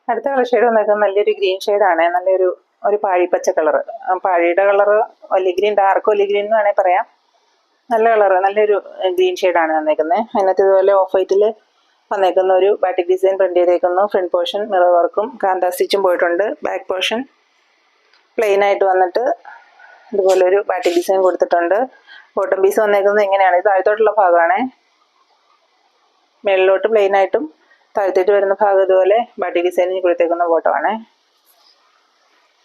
അടുത്ത colour shade വന്നേക്കുന്നത് നല്ലൊരു ഗ്രീൻ ഷെയ്ഡാണ്. ഒരു പാഴിപ്പച്ച കളർ. പാഴിയുടെ കളർ ഒലിഗ്രീൻ, ഡാർക്ക് ഒലിഗ്രീൻ എന്ന് വേണമെങ്കിൽ പറയാം. നല്ല കളർ, നല്ലൊരു ഗ്രീൻ ഷെയ്ഡാണ് വന്നേക്കുന്നത്. അതിനകത്ത് ഇതുപോലെ ഓഫ് വൈറ്റിൽ വന്നേക്കുന്ന ഒരു ബാറ്റിക് ഡിസൈൻ പ്രിന്റ് ചെയ്തേക്കുന്നു. ഫ്രണ്ട് പോർഷൻ മിറർ വർക്കും കാന്ത സ്റ്റിച്ചും പോയിട്ടുണ്ട്. ബാക്ക് പോർഷൻ പ്ലെയിൻ ആയിട്ട് വന്നിട്ട് ഇതുപോലെ ഒരു ബാറ്റിക് ഡിസൈൻ കൊടുത്തിട്ടുണ്ട്. ബോട്ടം പീസ് വന്നേക്കുന്നത് ഇങ്ങനെയാണ്. ഇത് താഴത്തോട്ടുള്ള ഭാഗമാണ്. മേളിലോട്ട് പ്ലെയിൻ ആയിട്ടും താഴത്തേക്ക് വരുന്ന ഭാഗം ഇതുപോലെ ബാറ്റിക് ഡിസൈനിൽ കൊടുത്തേക്കുന്ന ബോട്ടമാണ്.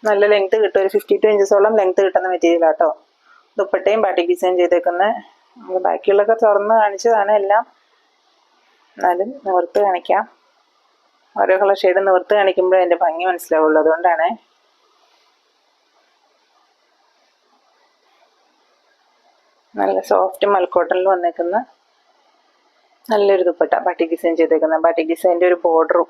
നല്ല ലെങ്ത് കിട്ടും. ഒരു 52 ഇഞ്ചസോളം ലെങ്ത് കിട്ടുന്ന മെറ്റീരിയലാട്ടോ. ദുപ്പട്ടയും ബാറ്റിക് ഡിസൈൻ ചെയ്തേക്കുന്നത്. നമുക്ക് ബാക്കിയുള്ളതൊക്കെ തുറന്ന് കാണിച്ചതാണ് എല്ലാം, എന്നാലും നിവർത്ത് കാണിക്കാം. ഓരോ കളർ ഷെയ്ഡ് നിവർത്ത് കാണിക്കുമ്പോഴേ അതിൻ്റെ ഭംഗി മനസ്സിലാവുള്ളൂ, അതുകൊണ്ടാണ്. നല്ല സോഫ്റ്റ് മൽക്കോട്ടണിൽ വന്നേക്കുന്ന നല്ലൊരു ദുപ്പട്ട, ബാറ്റിക് ഡിസൈൻ ചെയ്തേക്കുന്ന. ബാറ്റിക് ഡിസൈൻ്റെ ഒരു ബോർഡറും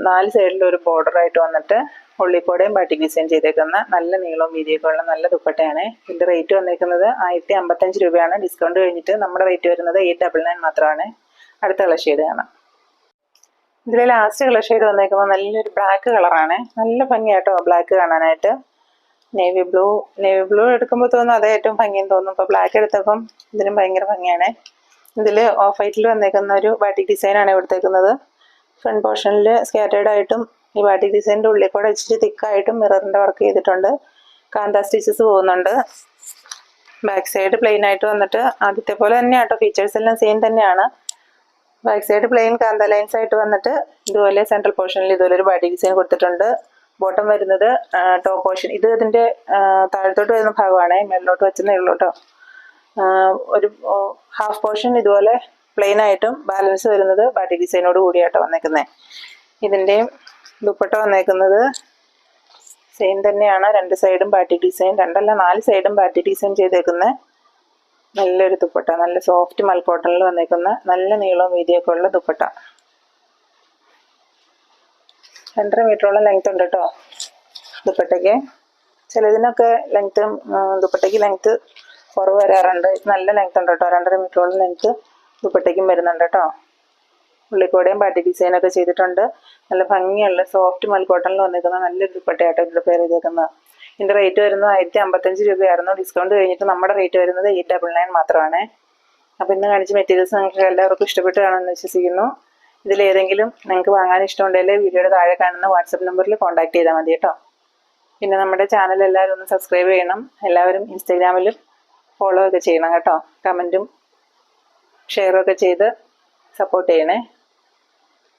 4 സൈഡിലും ഒരു ബോർഡറായിട്ട് വന്നിട്ട് ഉള്ളിക്കൂടെയും ബാറ്റിക് ഡിസൈൻ ചെയ്തേക്കുന്ന നല്ല നീളവും വീതിയൊക്കെ ഉള്ള നല്ല ദുപ്പട്ടയാണ്. ഇതിൻ്റെ റേറ്റ് വന്നേക്കുന്നത് 1055 രൂപയാണ്. ഡിസ്കൗണ്ട് കഴിഞ്ഞിട്ട് നമ്മുടെ റേറ്റ് വരുന്നത് 899 മാത്രമാണ്. അടുത്ത കളർ ഷെയ്ഡ് കാണാം. ഇതിലെ ലാസ്റ്റ് കളർ ഷെയ്ഡ് വന്നേക്കുന്നത് നല്ലൊരു ബ്ലാക്ക് കളറാണ്. നല്ല ഭംഗിയാട്ടോ ബ്ലാക്ക് കാണാനായിട്ട്. നേവി ബ്ലൂ എടുക്കുമ്പോൾ തോന്നും അതേ ഏറ്റവും ഭംഗിയെന്ന് തോന്നും. ഇപ്പോൾ ബ്ലാക്ക് എടുത്തപ്പം ഇതിനും ഭയങ്കര ഭംഗിയാണ്. ഇതിൽ ഓഫ് വൈറ്റിൽ വന്നേക്കുന്ന ഒരു ബാറ്റിക് ഡിസൈനാണ് കൊടുത്തേക്കുന്നത്. ഫ്രണ്ട് പോർഷനിൽ സ്കാറ്റേർഡ് ആയിട്ടും ഈ ബാറ്റിക് ഡിസൈനിൻ്റെ ഉള്ളിൽ കൂടെ ഇച്ചിരി തിക്കായിട്ടും മിററിൻ്റെ വർക്ക് ചെയ്തിട്ടുണ്ട്. കാന്ത സ്റ്റിച്ചസ് പോകുന്നുണ്ട്. ബാക്ക് സൈഡ് പ്ലെയിൻ ആയിട്ട് വന്നിട്ട് ആദ്യത്തെ പോലെ തന്നെയാണ് കേട്ടോ, ഫീച്ചേഴ്സ് എല്ലാം സെയിം തന്നെയാണ്. ബാക്ക് സൈഡ് പ്ലെയിൻ കാന്ത ലൈൻസ് ആയിട്ട് വന്നിട്ട് ഇതുപോലെ സെൻട്രൽ പോർഷനിൽ ഇതുപോലെ ഒരു ബാറ്റിക് ഡിസൈൻ കൊടുത്തിട്ടുണ്ട്. ബോട്ടം വരുന്നത് ടോപ്പ് പോർഷൻ, ഇത് ഇതിൻ്റെ താഴത്തോട്ട് വരുന്ന ഭാഗമാണ്. മേളിലോട്ട് വെച്ചെന്നേ ഉള്ളൂ കേട്ടോ. ഒരു ഹാഫ് പോർഷൻ ഇതുപോലെ പ്ലെയിൻ ആയിട്ടും ബാലൻസ് വരുന്നത് ബാറ്റിക് ഡിസൈനോട് കൂടിയാട്ടോ വന്നേക്കുന്നത്. ഇതിൻ്റെയും ദുപ്പട്ട വന്നേക്കുന്നത് സെയിം തന്നെയാണ്. 2 സൈഡും ബാറ്റിക് ഡിസൈൻ, 4 സൈഡും ബാറ്റിക് ഡിസൈൻ ചെയ്തേക്കുന്ന നല്ലൊരു ദുപ്പട്ട. നല്ല സോഫ്റ്റ് മൽക്കോട്ടണിൽ വന്നേക്കുന്ന നല്ല നീളവും വീതിയൊക്കെ ഉള്ള ദുപ്പട്ട. 2.5 മീറ്ററോളം ലെങ്ത് ഉണ്ട് കേട്ടോ ദുപ്പട്ടയ്ക്ക്. ചിലതിനൊക്കെ ദുപ്പട്ടയ്ക്ക് ലെങ്ത് കുറവ് വരാറുണ്ട്. ഇത് നല്ല ലെങ്ത് ഉണ്ട് കേട്ടോ. 2.5 മീറ്ററോളം ലെങ്ത് ദുപ്പട്ടയ്ക്കും വരുന്നുണ്ട് കേട്ടോ. ഉള്ളിക്കൂടെയും ബാറ്റിക് ഡിസൈനൊക്കെ ചെയ്തിട്ടുണ്ട്. നല്ല ഭംഗിയുള്ള സോഫ്റ്റ് മൽക്കോട്ടണിൽ വന്നിരിക്കുന്ന നല്ലൊരു ദുപ്പട്ടയാട്ടോ ഇതിൽ പേര് ചെയ്തേക്കുന്നത്. ഇതിൻ്റെ റേറ്റ് വരുന്നത് 1055 രൂപയായിരുന്നു. ഡിസ്കൗണ്ട് കഴിഞ്ഞിട്ട് നമ്മുടെ റേറ്റ് വരുന്നത് 899 മാത്രമാണ്. അപ്പോൾ ഇന്ന് കാണിച്ച മെറ്റീരിയൽസ് നിങ്ങൾക്ക് എല്ലാവർക്കും ഇഷ്ടപ്പെട്ട് കാണുമെന്ന് വിശ്വസിക്കുന്നു. ഇതിലേതെങ്കിലും നിങ്ങൾക്ക് വാങ്ങാൻ ഇഷ്ടമുണ്ടെങ്കിൽ വീഡിയോയുടെ താഴെ കാണുന്ന വാട്സപ്പ് നമ്പറിൽ കോൺടാക്ട് ചെയ്താൽ മതി കേട്ടോ. പിന്നെ നമ്മുടെ ചാനൽ എല്ലാവരും ഒന്ന് സബ്സ്ക്രൈബ് ചെയ്യണം. എല്ലാവരും ഇൻസ്റ്റാഗ്രാമിലും ഫോളോ ഒക്കെ ചെയ്യണം കേട്ടോ. കമൻറ്റും ഷെയറും ഒക്കെ ചെയ്ത് സപ്പോർട്ട് ചെയ്യണേ.